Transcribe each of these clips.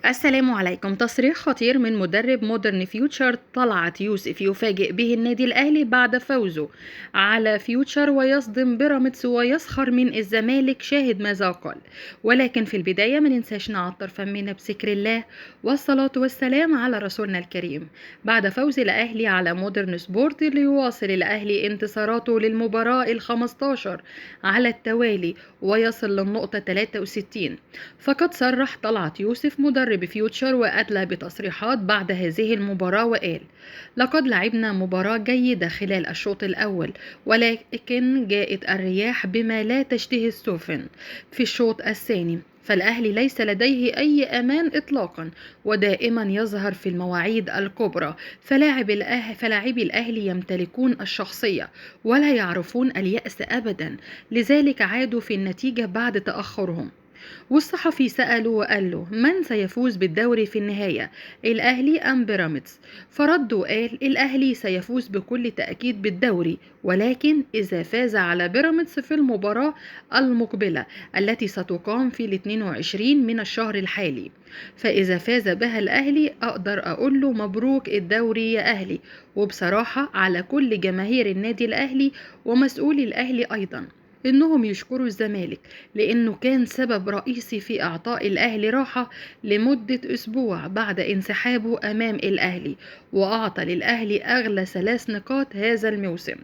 السلام عليكم. تصريح خطير من مدرب مودرن فيوتشر طلعت يوسف يفاجئ به النادي الأهلي بعد فوزه على فيوتشر ويصدم بيراميدز ويسخر من الزمالك. شاهد ماذا قال. ولكن في البداية ما ننساش نعطر فمنا بذكر الله والصلاة والسلام على رسولنا الكريم. بعد فوز الأهلي على مودرن سبورت ليواصل الأهلي انتصاراته للمباراة ال15 على التوالي ويصل للنقطة 63. فقد صرح طلعت يوسف مدرب فيوتشر وأدلى بتصريحات بعد هذه المباراة وقال: لقد لعبنا مباراة جيدة خلال الشوط الأول، ولكن جاءت الرياح بما لا تشتهي السفن في الشوط الثاني. فالأهلي ليس لديه أي أمان إطلاقا، ودائما يظهر في المواعيد الكبرى. فلاعبي الأهلي يمتلكون الشخصية ولا يعرفون اليأس أبدا، لذلك عادوا في النتيجة بعد تأخرهم. والصحفي سأله وقال له: من سيفوز بالدوري في النهاية، الأهلي أم بيراميدز؟ فرد وقال: الأهلي سيفوز بكل تأكيد بالدوري، ولكن إذا فاز على بيراميدز في المباراة المقبلة التي ستقام في 22 من الشهر الحالي. فإذا فاز بها الأهلي أقدر أقول له مبروك الدوري يا أهلي. وبصراحة على كل جماهير النادي الأهلي ومسؤولي الأهلي أيضا إنهم يشكروا الزمالك، لأنه كان سبب رئيسي في إعطاء الأهلي راحة لمدة أسبوع بعد انسحابه أمام الأهلي، وأعطى للأهلي أغلى 3 نقاط هذا الموسم.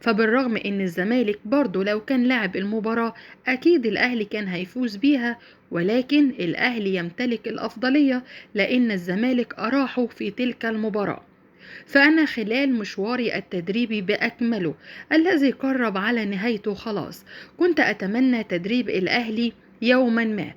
فبالرغم إن الزمالك برضو لو كان لعب المباراة أكيد الأهلي كان هيفوز بيها، ولكن الأهلي يمتلك الأفضلية لأن الزمالك أراحه في تلك المباراة. فأنا خلال مشواري التدريبي بأكمله الذي قرب على نهايته خلاص كنت أتمنى تدريب الأهلي يوما ما،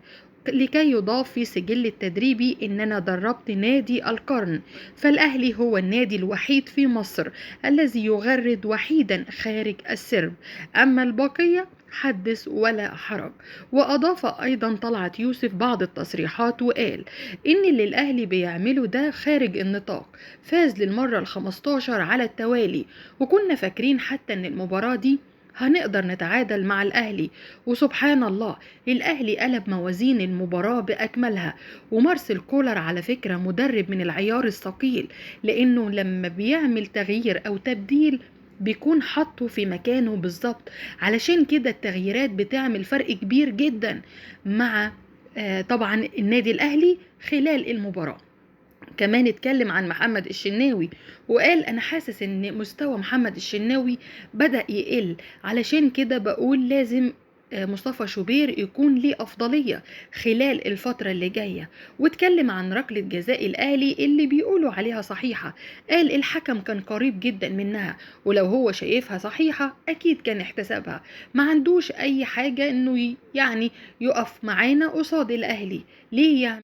لكي يضاف في سجل التدريبي إن أنا دربت نادي القرن. فالأهلي هو النادي الوحيد في مصر الذي يغرد وحيدا خارج السرب، أما البقية حدث ولا حرج. وأضاف أيضا طلعت يوسف بعض التصريحات وقال إن اللي الأهلي بيعمله ده خارج النطاق. فاز للمرة ال15 على التوالي، وكنا فاكرين حتى إن المباراة دي هنقدر نتعادل مع الأهلي، وسبحان الله الأهلي قلب موازين المباراة بأكملها. ومارسيل كولر على فكرة مدرب من العيار الثقيل، لأنه لما بيعمل تغيير أو تبديل بيكون حطه في مكانه بالظبط. علشان كده التغييرات بتعمل فرق كبير جدا مع طبعا النادي الأهلي خلال المباراة. كمان اتكلم عن محمد الشناوي وقال: انا حاسس ان مستوى محمد الشناوي بدأ يقل، علشان كده بقول لازم مصطفى شوبير يكون ليه أفضلية خلال الفترة اللي جاية. واتكلم عن ركلة جزاء الأهلي اللي بيقولوا عليها صحيحة، قال الحكم كان قريب جدا منها، ولو هو شايفها صحيحة أكيد كان احتسبها. ما عندوش أي حاجة إنه يعني يقف معانا قصاد الأهلي. ليه يعني؟